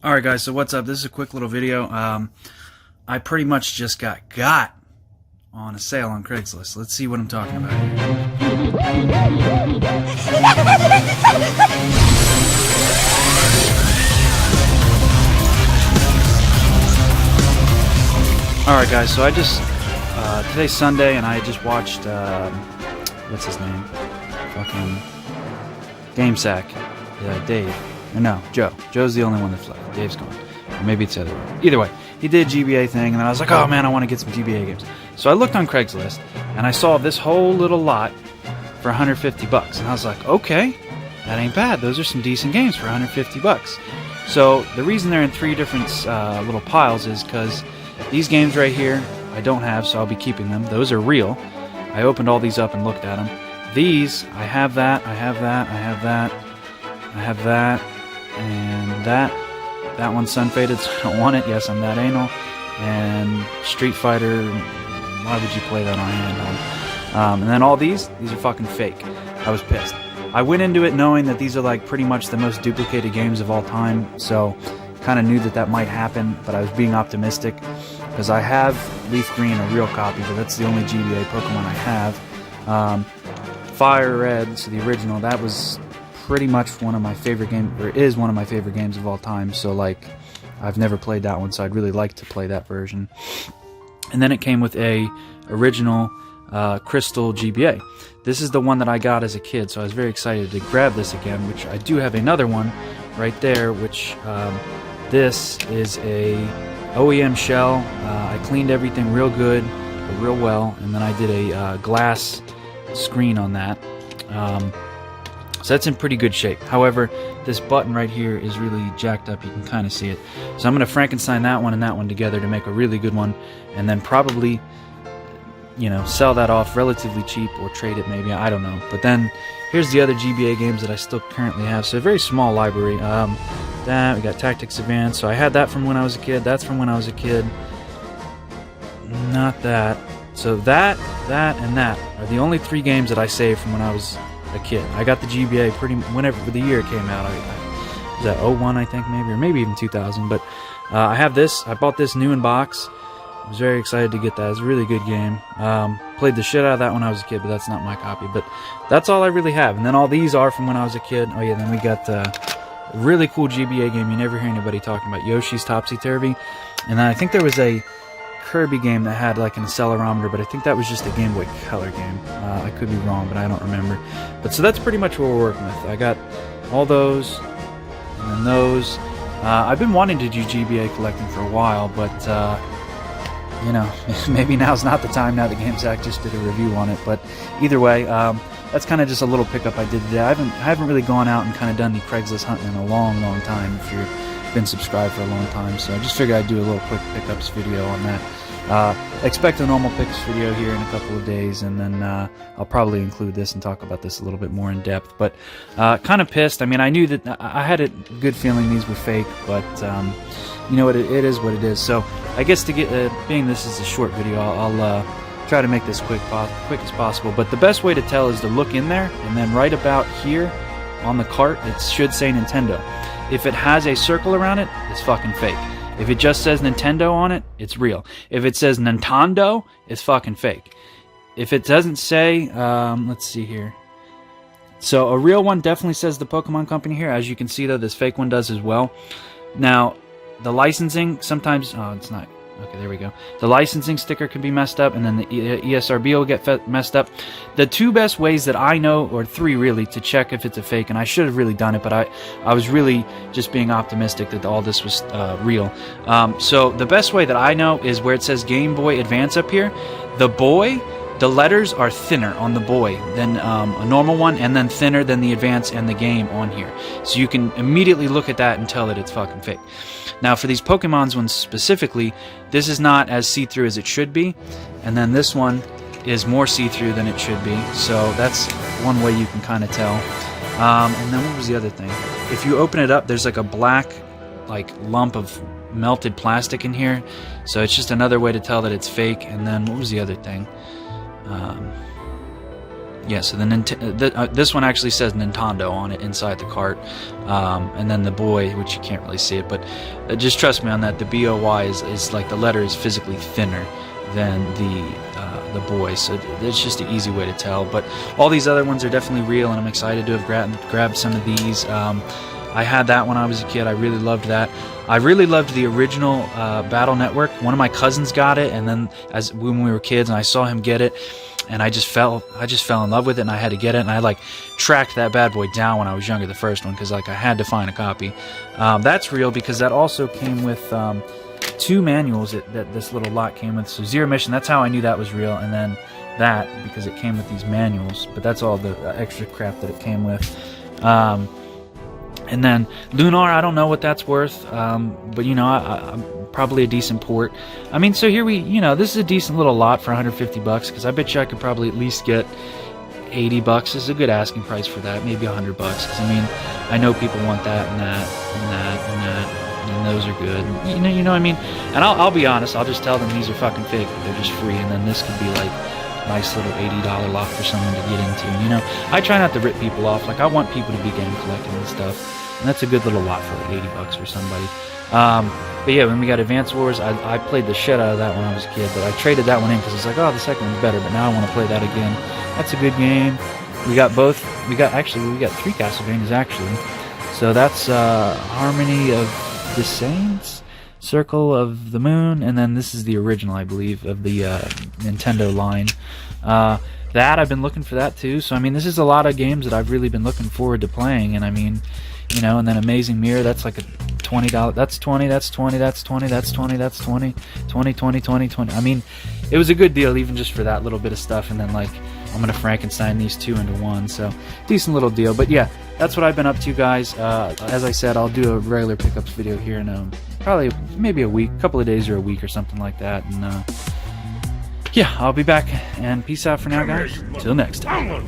Alright guys, so what's up? This is a quick little video. I pretty much just got on a sale on Craigslist. Let's see what I'm talking about here. Alright guys, so I just, today's Sunday and I just watched, what's his name? Fucking GameSack. Dave. Or no, Joe. Joe's the only one that's left. Dave's gone. Or maybe it's the other way. Either way, he did a GBA thing, and then I was like, oh man, I want to get some GBA games. So I looked on Craigslist, and I saw this whole little lot for 150 bucks. And I was like, okay, that ain't bad. Those are some decent games for 150 bucks. So the reason they're in three different little piles is because these games right here, I don't have, so I'll be keeping them. Those are real. I opened all these up and looked at them. These, I have that, I have that, I have that, I have that, and that. That one's sun-faded, so I don't want it. Yes, I'm that anal. And Street Fighter, why would you play that on handheld? And then all these are fucking fake. I was pissed. I went into it knowing that these are like pretty much the most duplicated games of all time, so kind of knew that that might happen, but I was being optimistic because I have Leaf Green, a real copy, but that's the only GBA Pokemon I have. Fire Red, so the original, that was pretty much one of my favorite games, or is one of my favorite games of all time, so like I've never played that one, so I'd really like to play that version. And then it came with a original Crystal GBA. This is the one that I got as a kid, so I was very excited to grab this again, which I do have another one right there, which this is a OEM shell. I cleaned everything real good, real well, and then I did a glass screen on that. So that's in pretty good shape. However, this button right here is really jacked up. You can kind of see it. So I'm going to Frankenstein that one and that one together to make a really good one, and then probably, you know, sell that off relatively cheap or trade it maybe. I don't know. But then here's the other GBA games that I still currently have. So a very small library. That we got Tactics Advance. So I had that from when I was a kid. That's from when I was a kid. Not that. So that, and that are the only three games that I saved from when I was a kid. I got the GBA pretty whenever the year it came out. Was that 01 I think maybe, or maybe even 2000. But I have this. I bought this new in box. I was very excited to get that. It's a really good game. Played the shit out of that when I was a kid, but that's not my copy. But that's all I really have. And then all these are from when I was a kid. Oh yeah, then we got a really cool GBA game you never hear anybody talking about, Yoshi's Topsy Turvy. And then I think there was a Kirby game that had like an accelerometer, but I think that was just a Game Boy Color game. I could be wrong, but I don't remember. But so that's pretty much what we're working with. I got all those, and then those. I've been wanting to do GBA collecting for a while, but you know, maybe now's not the time. Now that GameSack just did a review on it. But either way, that's kind of just a little pickup I did today. I haven't really gone out and kind of done the Craigslist hunting in a long time. If you've been subscribed for a long time, so I just figured I'd do a little quick pickups video on that. Expect a normal picks video here in a couple of days, and then I'll probably include this and talk about this a little bit more in depth. But kind of pissed. I mean, I knew that I had a good feeling these were fake, but you know what? It is what it is. So I guess to get being this is a short video, I'll try to make this quick as possible. But the best way to tell is to look in there, and then right about here on the cart, it should say Nintendo. If it has a circle around it, it's fucking fake. If it just says Nintendo on it, it's real. If it says Nintendo, it's fucking fake. If it doesn't say, let's see here. So a real one definitely says the Pokemon Company here. As you can see though, this fake one does as well. Now, the licensing, sometimes, oh, it's not. Okay, there we go. The licensing sticker can be messed up, and then the ESRB will get messed up. The two best ways that I know, or three really, to check if it's a fake, and I should have really done it, but I was really just being optimistic that all this was real. So the best way that I know is where it says Game Boy Advance up here. The letters are thinner on the Boy than a normal one, and then thinner than the Advance and the Game on here. So you can immediately look at that and tell that it's fucking fake. Now for these Pokemon's ones specifically, this is not as see-through as it should be, and then this one is more see-through than it should be. So that's one way you can kind of tell. And then what was the other thing? If you open it up, there's like a black lump of melted plastic in here. So it's just another way to tell that it's fake. And then what was the other thing? Yeah, so this one actually says Nintendo on it inside the cart, and then the boy, which you can't really see it, but just trust me on that. The BOY is like the letter is physically thinner than the boy, so it's just an easy way to tell. But all these other ones are definitely real, and I'm excited to have grabbed some of these. I had that when I was a kid. I really loved that. I really loved the original Battle Network. One of my cousins got it, and then when we were kids, and I saw him get it. And I just fell in love with it, and I had to get it, and I like tracked that bad boy down when I was younger, the first one, because like I had to find a copy. That's real because that also came with 2 manuals that this little lot came with. So Zero Mission, that's how I knew that was real, and then that because it came with these manuals. But that's all the extra crap that it came with. And then Lunar, I don't know what that's worth, but you know, I'm probably a decent port. I mean, so here this is a decent little lot for 150 bucks, because I bet you I could probably at least get 80 bucks. This is a good asking price for that, maybe 100 bucks, because I mean, I know people want that and that and that and that, and those are good. You know what I mean? And I'll be honest, I'll just tell them these are fucking fake, they're just free, and then this could be like nice little $80 lot for someone to get into. And, you know, I try not to rip people off. Like, I want people to be game collecting and stuff, and that's a good little lot for like 80 bucks for somebody. But yeah, when we got Advance Wars, I played the shit out of that when I was a kid, but I traded that one in because it's like, oh, the second one's better, but now I want to play that again. That's a good game. We got 3 Castlevanias actually. So that's Harmony of the Saints, Circle of the Moon, and then this is the original, I believe, of the Nintendo line. That I've been looking for that too. So I mean, this is a lot of games that I've really been looking forward to playing, and I mean, you know, and then Amazing Mirror, that's like a $20. That's 20. That's 20. That's 20. That's 20. That's 20. 20. 20. 20. 20. I mean, it was a good deal even just for that little bit of stuff, and then like I'm gonna Frankenstein these 2 into 1, so decent little deal. But yeah, that's what I've been up to, guys. As I said, I'll do a regular pickups video here in probably maybe a week, couple of days or a week or something like that, and yeah, I'll be back, and peace out for now, guys. Till next time.